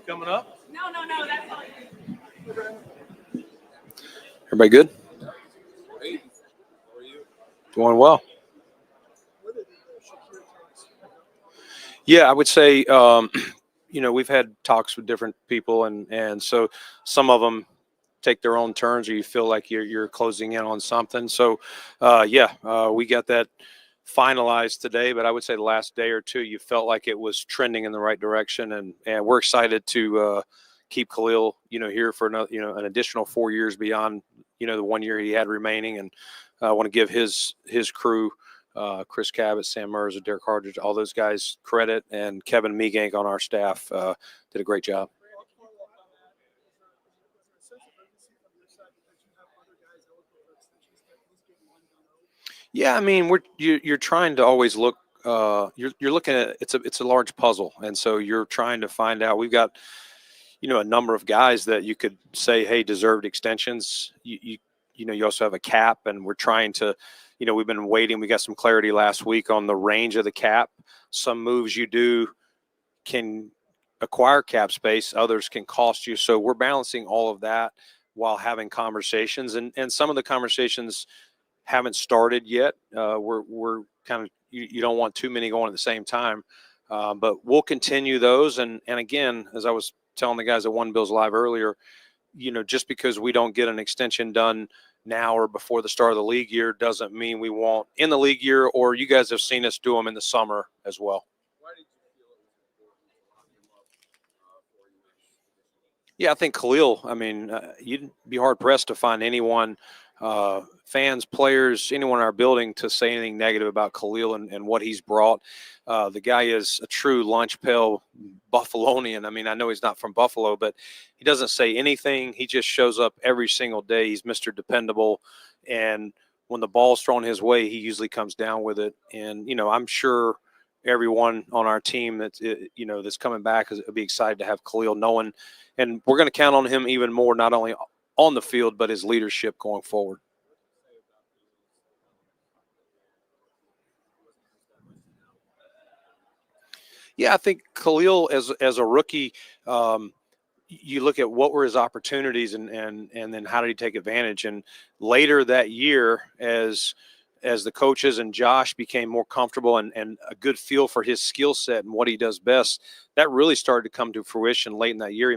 Coming up? No, that's all you. Everybody good? Great. How are you? Doing well. Yeah, I would say, we've had talks with different people, and so some of them take their own turns, or you feel like you're closing in on something. So, we got that finalized today, but I would say the last day or two, you felt like it was trending in the right direction, and we're excited to keep Khalil, here for another, an additional 4 years beyond, the 1 year he had remaining, and I want to give his crew. Chris Cabot, Sam Merz, Derek Hardridge, all those guys credit, and Kevin Meegank on our staff did a great job. Yeah, I mean, you're trying to always look. You're looking at it's a large puzzle, and so you're trying to find out. We've got a number of guys that you could say, hey, deserved extensions. You also have a cap, and we're trying to. We've been waiting. We got some clarity last week on the range of the cap. Some moves you do can acquire cap space. Others can cost you. So we're balancing all of that while having conversations. And some of the conversations haven't started yet. We're kind of you don't want too many going at the same time. But we'll continue those. And again, as I was telling the guys at One Bills Live earlier, just because we don't get an extension done now or before the start of the league year doesn't mean we won't in the league year, or you guys have seen us do them in the summer as well. Why did you feel it was important to lock him up for you? Yeah, I think Khalil, you'd be hard-pressed to find anyone, fans, players, anyone in our building to say anything negative about Khalil and what he's brought. The guy is a true lunch pail Buffalonian. I know he's not from Buffalo, but he doesn't say anything. He just shows up every single day. He's Mr. Dependable. And when the ball's thrown his way, he usually comes down with it. And, I'm sure everyone on our team that's coming back will be excited to have Khalil knowing. And we're going to count on him even more, not only on the field, but his leadership going forward. Yeah, I think Khalil as a rookie, you look at what were his opportunities and then how did he take advantage. And later that year, as the coaches and Josh became more comfortable and a good feel for his skill set and what he does best, that really started to come to fruition late in that year.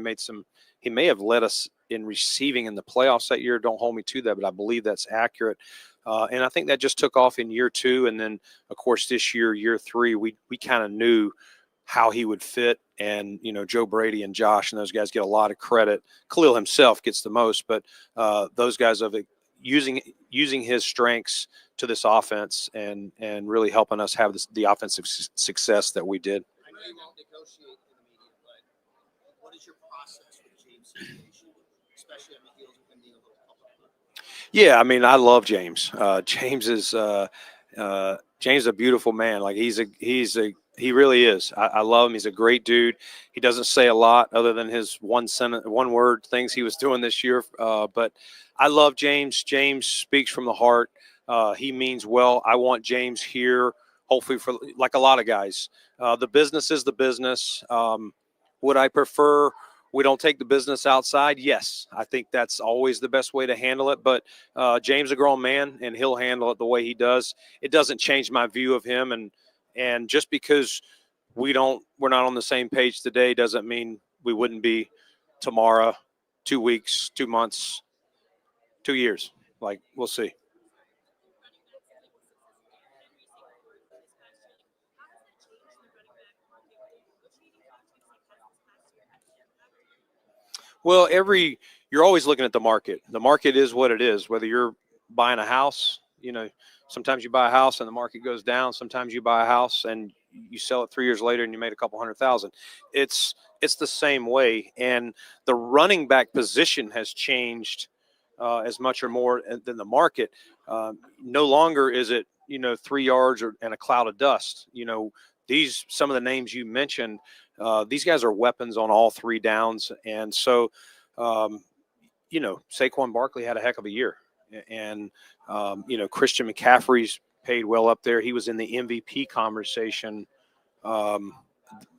He may have led us in receiving in the playoffs that year. Don't hold me to that, but I believe that's accurate. And I think that just took off in year two. And then, of course, this year 3, we kind of knew how he would fit. And, Joe Brady and Josh and those guys get a lot of credit. Khalil himself gets the most, but those guys of it, using his strengths to this offense and really helping us have the offensive success that we did. I know you won't negotiate in the media, but what is your process with James' situation, especially on the heels of him being a little public? Yeah, I love James. James is James is a beautiful man. Like he really is. I love him. He's a great dude. He doesn't say a lot other than his one word things he was doing this year. But I love James. James speaks from the heart. He means well. I want James here, hopefully, for like a lot of guys. The business is the business. Would I prefer we don't take the business outside? Yes, I think that's always the best way to handle it. But James is a grown man, and he'll handle it the way he does. It doesn't change my view of him. And just because we're not on the same page today doesn't mean we wouldn't be tomorrow, 2 weeks, 2 months, 2 years. Like, we'll see. Well, you're always looking at the market. The market is what it is. Whether you're buying a house, sometimes you buy a house and the market goes down. Sometimes you buy a house and you sell it 3 years later and you made a couple $100,000. It's the same way. And the running back position has changed as much or more than the market. No longer is it 3 yards and a cloud of dust. Some of the names you mentioned. These guys are weapons on all 3 downs. And so, Saquon Barkley had a heck of a year. And, Christian McCaffrey's paid well up there. He was in the MVP conversation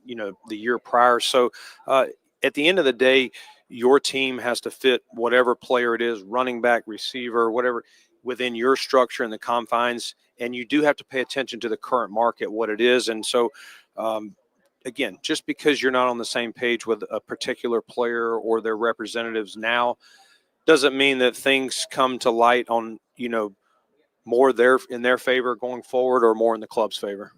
the year prior. So at the end of the day, your team has to fit whatever player it is, running back, receiver, whatever, within your structure and the confines. And you do have to pay attention to the current market, what it is. And so, again, just because you're not on the same page with a particular player or their representatives now doesn't mean that things come to light on, more in their favor going forward or more in the club's favor.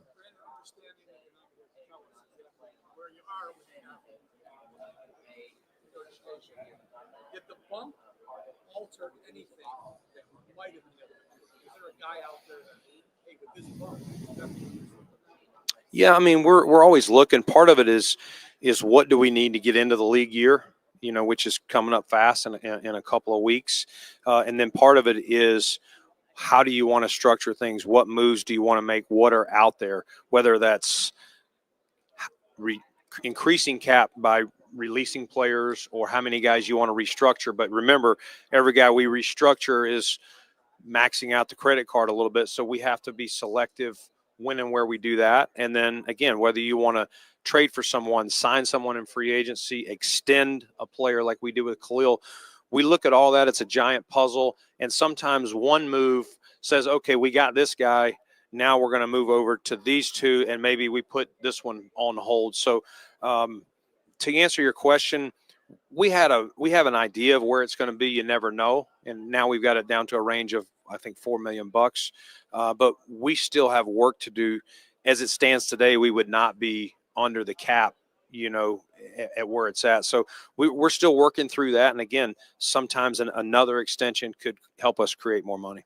Did the bump alter anything that might have been? Is there a guy out there that, hey, with this bump? Yeah, I mean, we're always looking. Part of it is what do we need to get into the league year, which is coming up fast in a couple of weeks, and then part of it is how do you want to structure things? What moves do you want to make? What are out there? Whether that's increasing cap by releasing players or how many guys you want to restructure. But remember, every guy we restructure is maxing out the credit card a little bit. So we have to be selective when and where we do that. And then again, whether you want to trade for someone, sign someone in free agency, extend a player like we did with Khalil, we look at all that. It's a giant puzzle. And sometimes one move says, okay, we got this guy. Now we're going to move over to these two, and maybe we put this one on hold. So to answer your question, we have an idea of where it's going to be. You never know. And now we've got it down to a range of, I think, $4 million. But we still have work to do. As it stands today, we would not be under the cap, at where it's at. So we're still working through that. And again, sometimes another extension could help us create more money.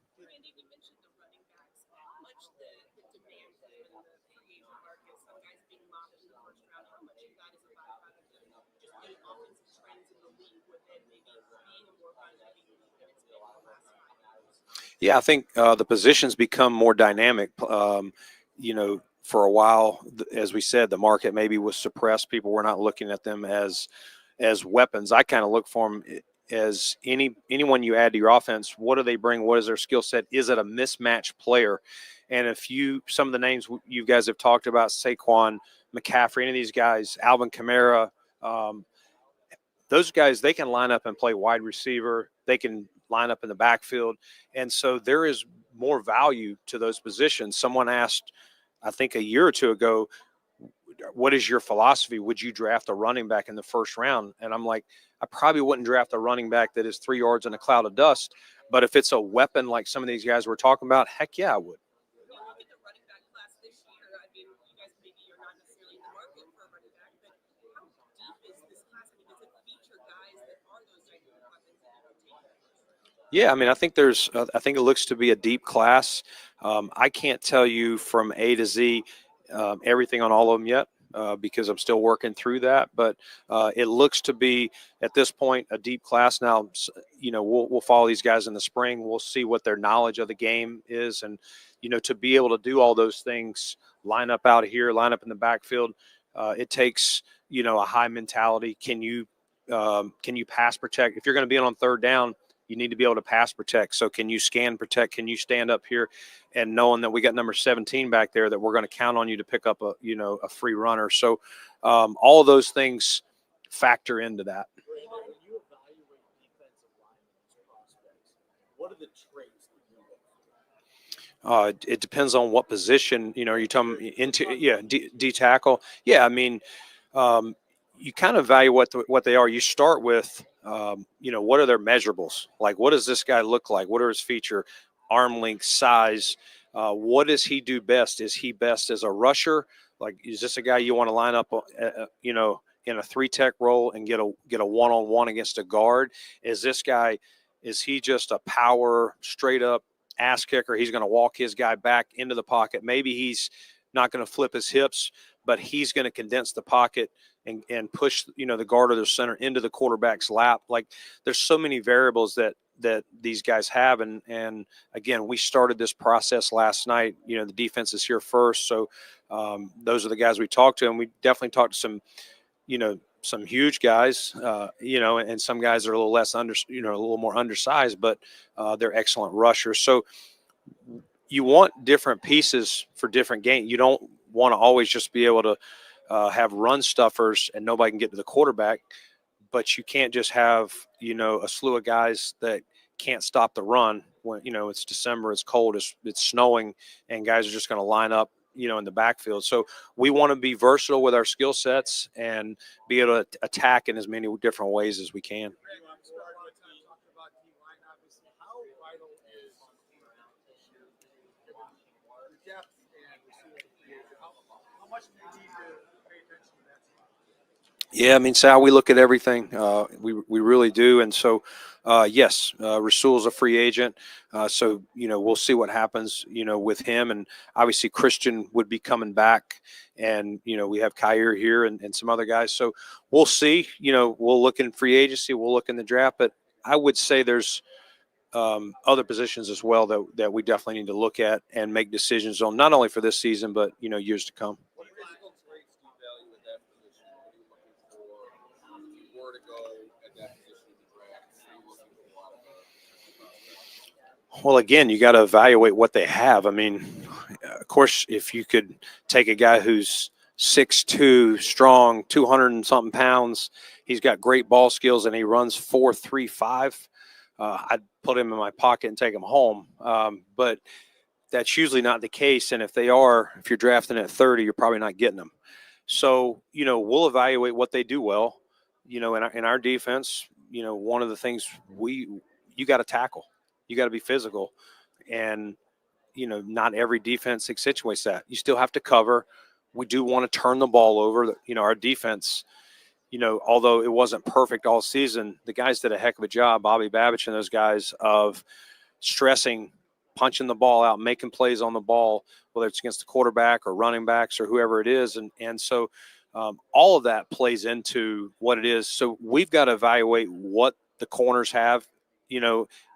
Yeah, I think the positions become more dynamic. For a while, as we said, the market maybe was suppressed. People were not looking at them as weapons. I kind of look for them as anyone you add to your offense. What do they bring? What is their skill set? Is it a mismatched player? And some of the names you guys have talked about, Saquon, McCaffrey, any of these guys, Alvin Kamara, those guys, they can line up and play wide receiver. They can line up in the backfield. And so there is more value to those positions. Someone asked, I think a year or two ago, what is your philosophy? Would you draft a running back in the first round? And I'm like, I probably wouldn't draft a running back that is 3 yards in a cloud of dust. But if it's a weapon like some of these guys we're talking about, heck yeah, I would. Yeah, I mean, I think it looks to be a deep class. I can't tell you from A to Z everything on all of them yet because I'm still working through that. But it looks to be at this point a deep class. Now, we'll follow these guys in the spring. We'll see what their knowledge of the game is, and to be able to do all those things, line up out here, line up in the backfield. It takes a high mentality. Can you pass protect if you're going to be on third down? You need to be able to pass protect. So can you scan protect? Can you stand up here and knowing that we got number 17 back there that we're going to count on you to pick up a free runner. So all of those things factor into that. When you evaluate defensive linemen's prospects, what are the traits that you look for? It depends on what position, you're talking D tackle. Yeah. I mean, you kind of value what they are. You start with, what are their measurables? Like, what does this guy look like? What are his feature, arm length, size? What does he do best? Is he best as a rusher? Like, is this a guy you want to line up, in a 3-tech role and get a one-on-one against a guard? Is he just a power, straight up ass kicker? He's going to walk his guy back into the pocket. Maybe he's not going to flip his hips, but he's going to condense the pocket and push, the guard or the center into the quarterback's lap. Like, there's so many variables that these guys have. And again, we started this process last night. The defense is here first. So those are the guys we talked to. And we definitely talked to some huge guys, and some guys are a little less a little more undersized, but they're excellent rushers. So you want different pieces for different games. You don't want to always just be able to have run stuffers and nobody can get to the quarterback. But you can't just have, a slew of guys that can't stop the run when, it's December, it's cold, it's snowing, and guys are just going to line up, in the backfield. So we want to be versatile with our skill sets and be able to attack in as many different ways as we can. Yeah, I mean, Sal, we look at everything. We really do. And so, yes, Rasul's a free agent. So, we'll see what happens, with him. And obviously, Christian would be coming back. And, we have Khair here and some other guys. So we'll see. We'll look in free agency. We'll look in the draft. But I would say there's other positions as well that we definitely need to look at and make decisions on, not only for this season, but, years to come. Well, again, you got to evaluate what they have. I mean, of course, if you could take a guy who's 6'2", strong, 200 and something pounds, he's got great ball skills, and he runs 4.35, I'd put him in my pocket and take him home. But that's usually not the case. And if you're drafting at 30, you're probably not getting them. So, we'll evaluate what they do well. In our defense, one of the things you got to tackle. You got to be physical, and not every defense accentuates that. You still have to cover. We do want to turn the ball over. Our defense, although it wasn't perfect all season, the guys did a heck of a job, Bobby Babich and those guys, of stressing, punching the ball out, making plays on the ball, whether it's against the quarterback or running backs or whoever it is, and so all of that plays into what it is. So we've got to evaluate what the corners have.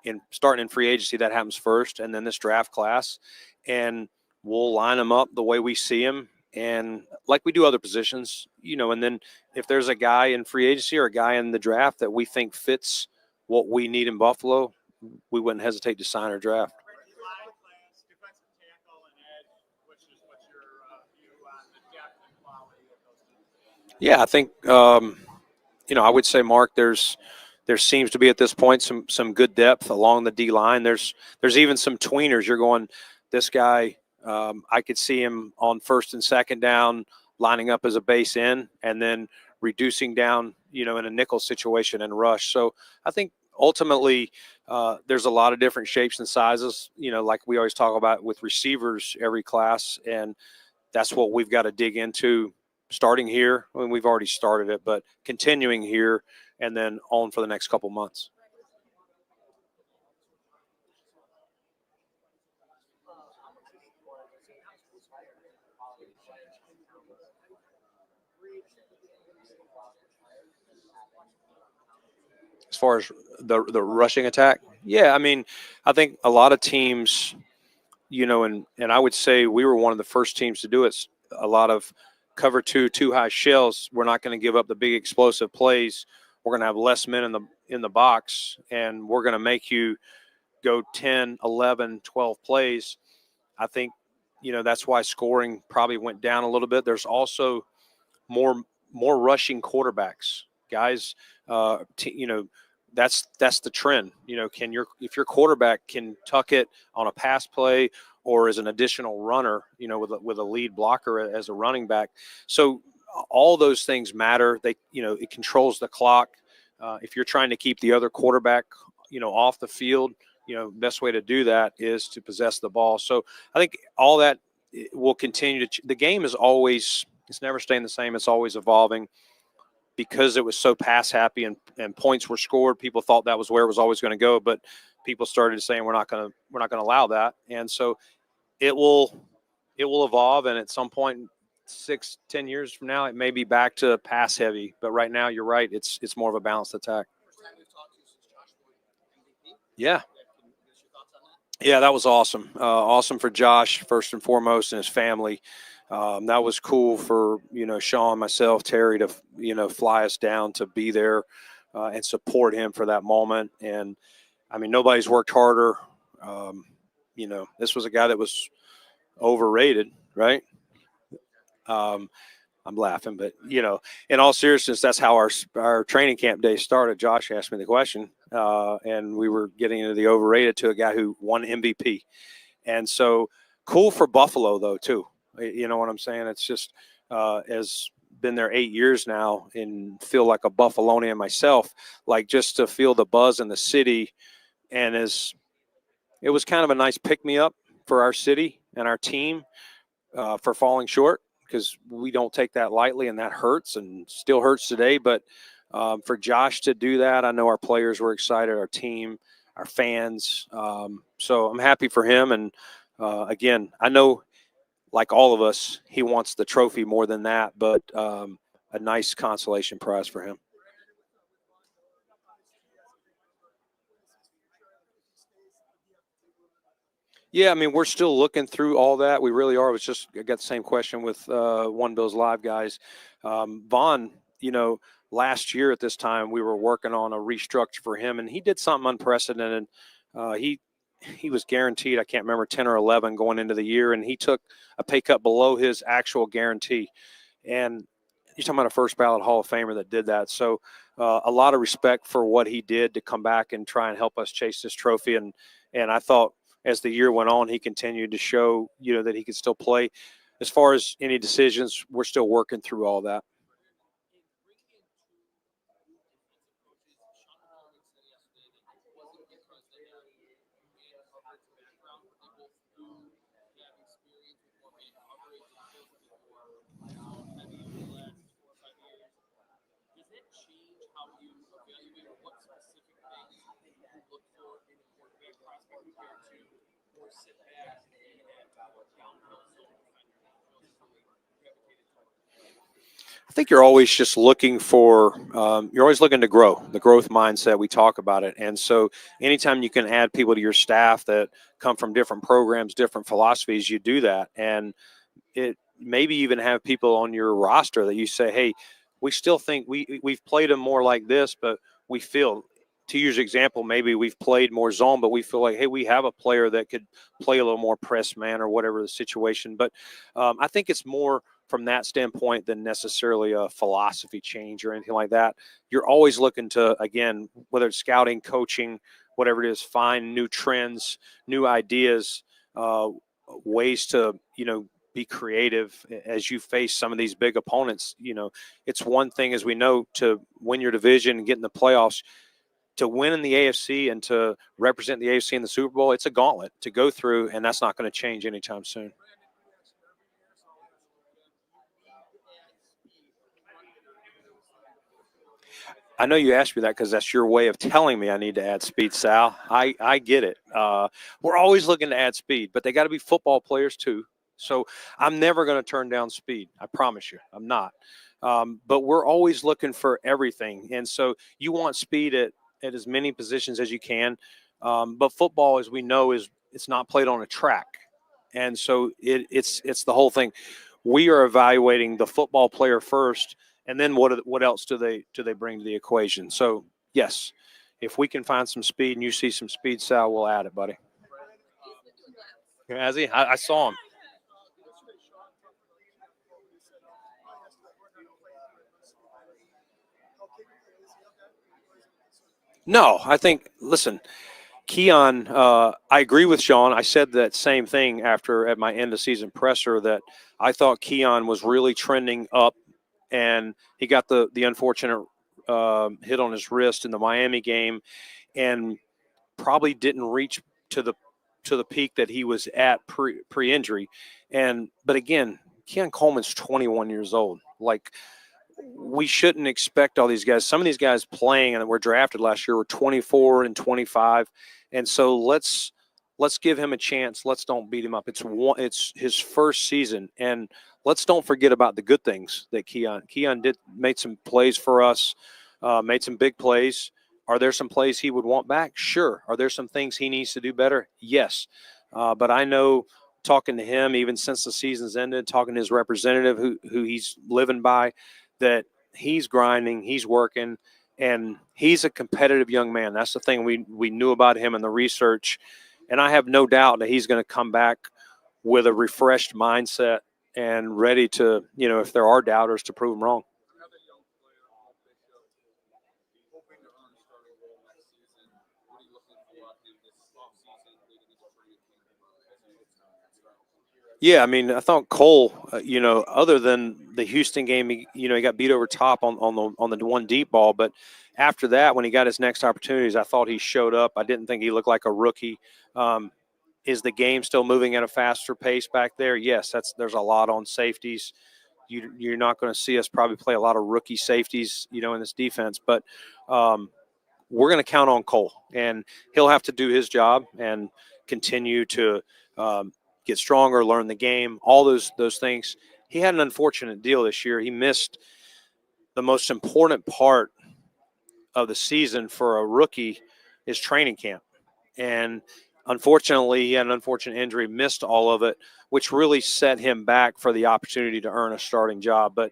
In starting in free agency, that happens first, and then this draft class, and we'll line them up the way we see them, and like we do other positions, and then if there's a guy in free agency or a guy in the draft that we think fits what we need in Buffalo, we wouldn't hesitate to sign or draft. Yeah, I think I would say, Mark, there seems to be at this point some good depth along the D line. There's even some tweeners. You're going, this guy, I could see him on first and second down lining up as a base in and then reducing down, in a nickel situation and rush. So I think ultimately there's a lot of different shapes and sizes, like we always talk about with receivers every class, and that's what we've got to dig into starting here. I mean, we've already started it, but continuing here and then on for the next couple months. As far as the rushing attack, yeah, I mean, I think a lot of teams, and I would say we were one of the first teams to do it. A lot of cover two high shells. We're not going to give up the big explosive plays. We're going to have less men in the box, and we're going to make you go 10, 11, 12 plays. I think, that's why scoring probably went down a little bit. There's also more rushing quarterbacks, guys. That's the trend. If your quarterback can tuck it on a pass play or as an additional runner, with a lead blocker as a running back. So all those things matter. It controls the clock. If you're trying to keep the other quarterback, off the field, best way to do that is to possess the ball. So I think all that will continue to. The game is always. It's never staying the same. It's always evolving. Because it was so pass happy and points were scored, people thought that was where it was always going to go. But people started saying we're not going to allow that, and so it will evolve. And at some point, 6-10 years from now, it may be back to pass heavy. But right now, you're right. It's more of a balanced attack. Yeah. Yeah, that was awesome. Awesome for Josh, first and foremost, and his family. That was cool for, Sean, myself, Terry to, fly us down to be there and support him for that moment. And, I mean, nobody's worked harder. This was a guy that was overrated, right? I'm laughing, but in all seriousness, that's how our training camp day started. Josh asked me the question, and we were getting into the overrated to a guy who won MVP, and so cool for Buffalo though too. You know what I'm saying? It's just as been there 8 years now and feel like a Buffalonian myself, like just to feel the buzz in the city, and it was kind of a nice pick me up for our city and our team for falling short, because we don't take that lightly, and that hurts and still hurts today. But for Josh to do that, I know our players were excited, our team, our fans. So I'm happy for him. And again, I know, like all of us, he wants the trophy more than that, but a nice consolation prize for him. Yeah, I mean, we're still looking through all that. We really are. I got the same question with One Bills Live guys. Vaughn, last year at this time, we were working on a restructure for him, and he did something unprecedented. He was guaranteed, I can't remember, 10 or 11 going into the year, and he took a pay cut below his actual guarantee. And you're talking about a first ballot Hall of Famer that did that. So a lot of respect for what he did to come back and try and help us chase this trophy. And I thought as the year went on, he continued to show, that he could still play. As far as any decisions, we're still working through all that. I think you're always just looking for, you're always looking to grow, the growth mindset. We talk about it. And so anytime you can add people to your staff that come from different programs, different philosophies, you do that. And it maybe even have people on your roster that you say, hey, we still think we've played them more like this, but we feel, to use example, maybe we've played more zone, but we feel like, hey, we have a player that could play a little more press man or whatever the situation. But I think it's more from that standpoint than necessarily a philosophy change or anything like that. You're always looking to, again, whether it's scouting, coaching, whatever it is, find new trends, new ideas, ways to, be creative as you face some of these big opponents. It's one thing, as we know, to win your division and get in the playoffs. To win in the AFC and to represent the AFC in the Super Bowl, it's a gauntlet to go through, and that's not going to change anytime soon. I know you asked me that because that's your way of telling me I need to add speed, Sal. I get it. We're always looking to add speed, but they got to be football players too. So I'm never going to turn down speed. I promise you, I'm not. But we're always looking for everything. And so you want speed at as many positions as you can. But football, as we know, it's not played on a track. And so it's the whole thing. We are evaluating the football player first, and then what else do they bring to the equation? So yes, if we can find some speed and you see some speed, Sal, we'll add it, buddy. Has he? I saw him. No, I think, listen, Keon, I agree with Sean. I said that same thing at my end of season presser, that I thought Keon was really trending up, and he got the unfortunate hit on his wrist in the Miami game, and probably didn't reach to the peak that he was at pre-injury. But again, Keon Coleman's 21 years old. Like, we shouldn't expect all these guys. Some of these guys playing and were drafted last year were 24 and 25, and so let's give him a chance. Let's don't beat him up. It's his first season, and let's don't forget about the good things that Keon made some plays for us, made some big plays. Are there some plays he would want back? Sure. Are there some things he needs to do better? Yes. But I know, talking to him even since the season's ended, talking to his representative who he's living by, that he's grinding, he's working, and he's a competitive young man. That's the thing we knew about him in the research. And I have no doubt that he's going to come back with a refreshed mindset and ready to, if there are doubters, to prove them wrong. Another young player, Bishop, hoping to earn a starting role next season. What are you looking for out of him this offseason leading into training camp as he hopes to start? Yeah, I mean, I thought Cole, other than the Houston game, he got beat over top on the one deep ball, but after that, when he got his next opportunities, I thought he showed up. I didn't think he looked like a rookie. Is the game still moving at a faster pace back there? Yes, there's a lot on safeties. You're not going to see us probably play a lot of rookie safeties, in this defense, but we're going to count on Cole, and he'll have to do his job and continue to get stronger, learn the game, all those things. He had an unfortunate deal this year. He missed the most important part of the season for a rookie, is training camp. And unfortunately, he had an unfortunate injury, missed all of it, which really set him back for the opportunity to earn a starting job. But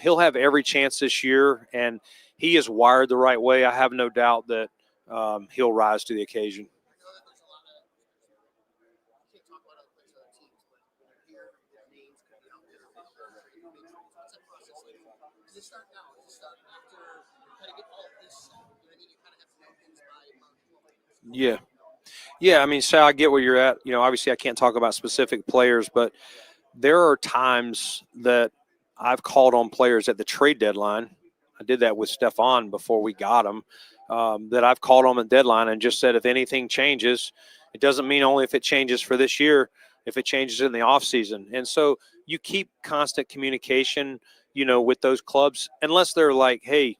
he'll have every chance this year, and he is wired the right way. I have no doubt that he'll rise to the occasion. I know that there's a lot of, you can't talk about other players, other teams, but when you hear that names could be out there about trade, what's that process like? Does it start now? Does it start after you kind of get all of this set, and then you kind of have to know things by month? Yeah. Yeah, I mean, Sal, I get where you're at. Obviously I can't talk about specific players, but there are times that I've called on players at the trade deadline. I did that with Stephon before we got him, that I've called on the deadline and just said, if anything changes, it doesn't mean only if it changes for this year, if it changes in the offseason. And so you keep constant communication, with those clubs, unless they're like, hey,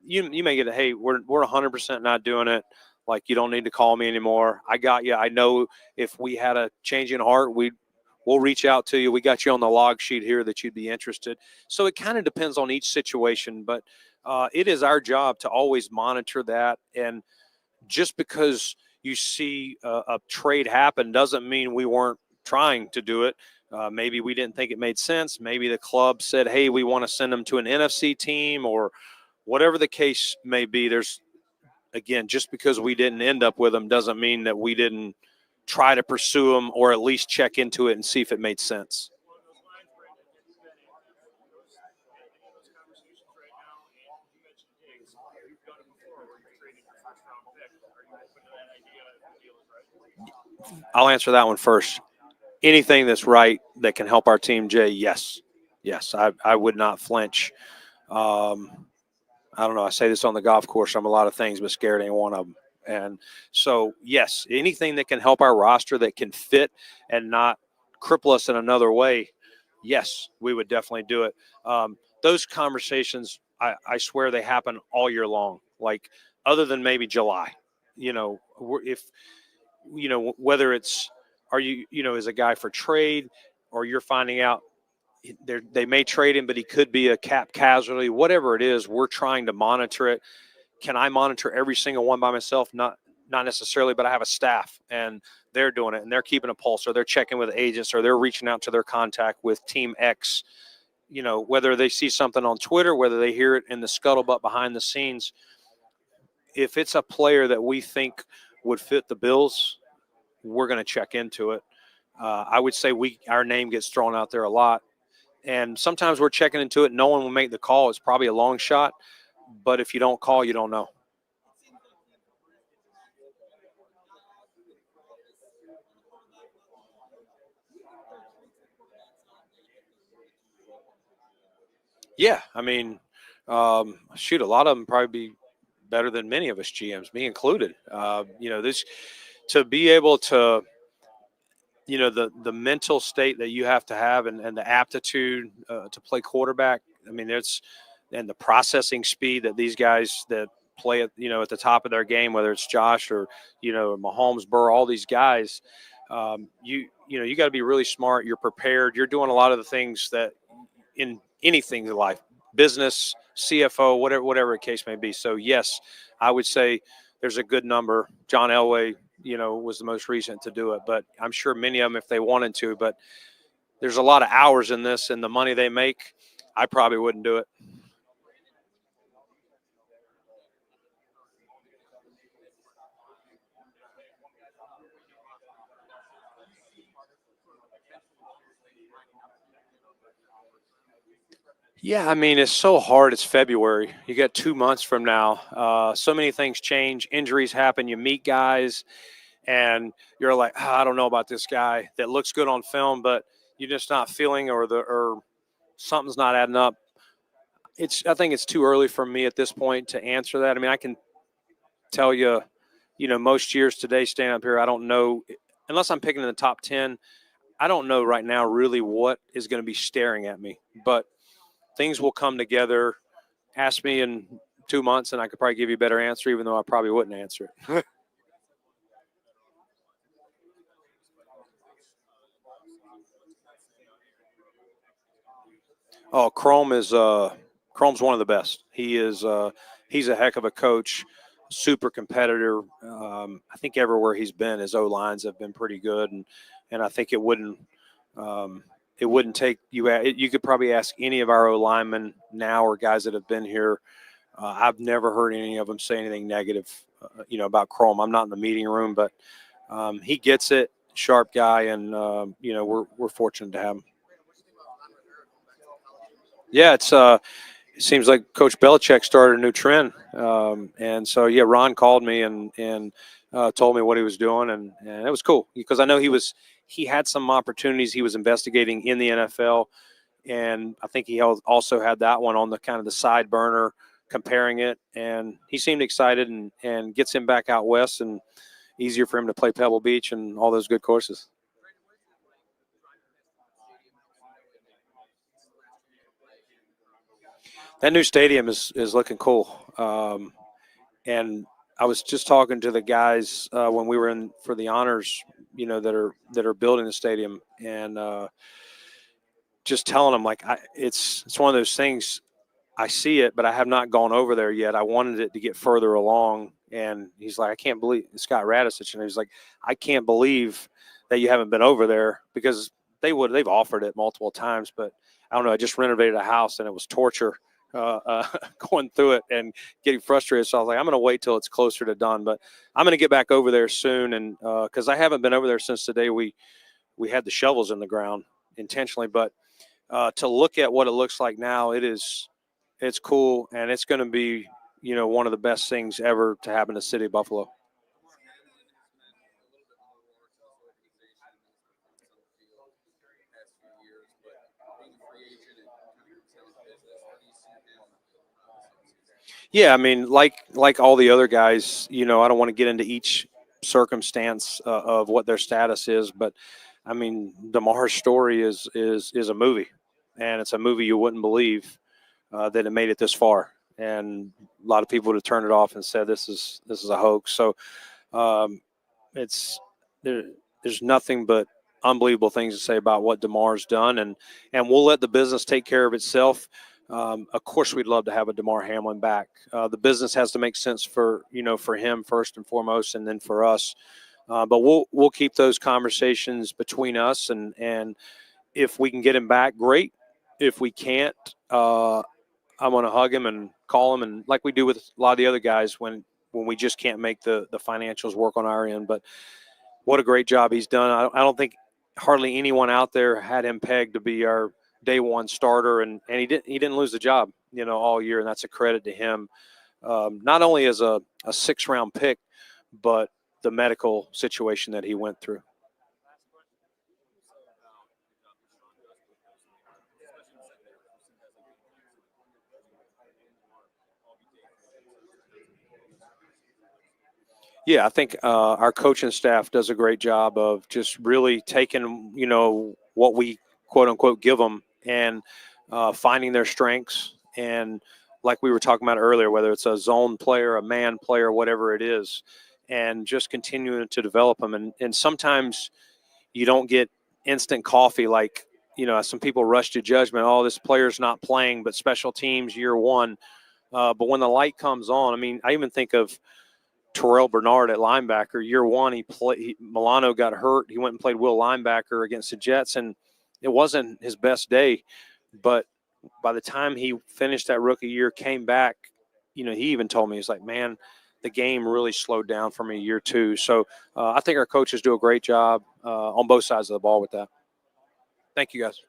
you may get a, hey, we're 100% not doing it. Like, you don't need to call me anymore. I got you. I know if we had a change in heart, we'll reach out to you. We got you on the log sheet here that you'd be interested. So it kind of depends on each situation, but it is our job to always monitor that. And just because you see a trade happen doesn't mean we weren't trying to do it. Maybe we didn't think it made sense. Maybe the club said, hey, we want to send them to an NFC team, or whatever the case may be. Again, just because we didn't end up with them doesn't mean that we didn't try to pursue them, or at least check into it and see if it made sense. Along those lines, Brandon, have you been in those conversations right now? And you mentioned Diggs. You've done it before where you traded your first round pick. Are you open to that idea if the deal is right? I'll answer that one first. Anything that's right that can help our team, Jay, yes. Yes, I would not flinch. I don't know. I say this on the golf course. I'm a lot of things, but scared ain't one of them. And so, yes, anything that can help our roster that can fit and not cripple us in another way, yes, we would definitely do it. Those conversations, I swear they happen all year long, like other than maybe July. If, whether it's, are you, is a guy for trade, or you're finding out they may trade him, but he could be a cap casualty, whatever it is, we're trying to monitor it. Can I monitor every single one by myself? Not necessarily, but I have a staff, and they're doing it, and they're keeping a pulse, or they're checking with agents, or they're reaching out to their contact with Team X. Whether they see something on Twitter, whether they hear it in the scuttlebutt behind the scenes, if it's a player that we think would fit the Bills, we're going to check into it. I would say our name gets thrown out there a lot. And sometimes we're checking into it. No one will make the call. It's probably a long shot. But if you don't call, you don't know. Yeah, I mean, shoot, a lot of them probably be better than many of us GMs, me included. This, to be able to, the mental state that you have to have, and the aptitude to play quarterback. I mean, and the processing speed that these guys that play at the top of their game, whether it's Josh or Mahomes, Burr, all these guys, you got to be really smart. You're prepared. You're doing a lot of the things that in anything in life, business, CFO, whatever the case may be. So yes, I would say there's a good number. John Elway, was the most recent to do it, but I'm sure many of them if they wanted to. But there's a lot of hours in this, and the money they make, I probably wouldn't do it. Yeah, I mean, it's so hard. It's February. You got 2 months from now. So many things change. Injuries happen. You meet guys, and you're like, "Ah, I don't know about this guy that looks good on film, but you're just not feeling, or something's not adding up." I think it's too early for me at this point to answer that. I mean, I can tell you, most years today, standing up here, I don't know unless I'm picking in the top 10. I don't know right now really what is going to be staring at me, but things will come together. Ask me in 2 months, and I could probably give you a better answer, even though I probably wouldn't answer it. Oh, Chrome's one of the best. He's a heck of a coach, super competitor. I think everywhere he's been, his O lines have been pretty good, and I think it wouldn't take you. You could probably ask any of our O linemen now or guys that have been here. I've never heard any of them say anything negative, about Chrome. I'm not in the meeting room, but he gets it. Sharp guy, and we're fortunate to have him. Yeah, it seems like Coach Belichick started a new trend, and so yeah, Ron called me and told me what he was doing, and it was cool because I know he had some opportunities he was investigating in the NFL, and I think he also had that one on the kind of the side burner, comparing it, and he seemed excited, and gets him back out west, and easier for him to play Pebble Beach and all those good courses. That new stadium is looking cool. And I was just talking to the guys when we were in for the honors, that are building the stadium, and just telling them like it's one of those things. I see it, but I have not gone over there yet. I wanted it to get further along, and he's like, I can't believe Scott Radisich, and he's like, I can't believe that you haven't been over there because they've offered it multiple times, but I don't know. I just renovated a house, and it was torture going through it and getting frustrated. So I was like, I'm going to wait till it's closer to done, but I'm going to get back over there soon, and because I haven't been over there since the day we had the shovels in the ground intentionally, but to look at what it looks like now, it's cool, and it's going to be, one of the best things ever to happen to the city of Buffalo. Yeah, I mean, like all the other guys, I don't want to get into each circumstance of what their status is, but I mean, Damar's story is a movie, and it's a movie you wouldn't believe that it made it this far, and a lot of people would have turned it off and said this is a hoax. So um, it's there, there's nothing but unbelievable things to say about what Damar's done, and we'll let the business take care of itself. Of course, we'd love to have a Damar Hamlin back. The business has to make sense for him first and foremost, and then for us. But we'll keep those conversations between us, and if we can get him back, great. If we can't, I'm going to hug him and call him, and like we do with a lot of the other guys when we just can't make the financials work on our end. But what a great job he's done. I don't think hardly anyone out there had him pegged to be our day one starter, and he didn't lose the job, all year, and that's a credit to him. Not only as a 6-round pick, but the medical situation that he went through. Yeah, I think our coaching staff does a great job of just really taking, what we quote unquote give them, and finding their strengths. And like we were talking about earlier, whether it's a zone player, a man player, whatever it is, and just continuing to develop them. And sometimes you don't get instant coffee like, some people rush to judgment. Oh, this player's not playing, but special teams year one. But when the light comes on, I mean, I even think of Terrell Bernard at linebacker. Year one, Milano got hurt. He went and played will linebacker against the Jets, and it wasn't his best day. But by the time he finished that rookie year, came back, he even told me, he's like, man, the game really slowed down for me year two. So I think our coaches do a great job on both sides of the ball with that. Thank you, guys.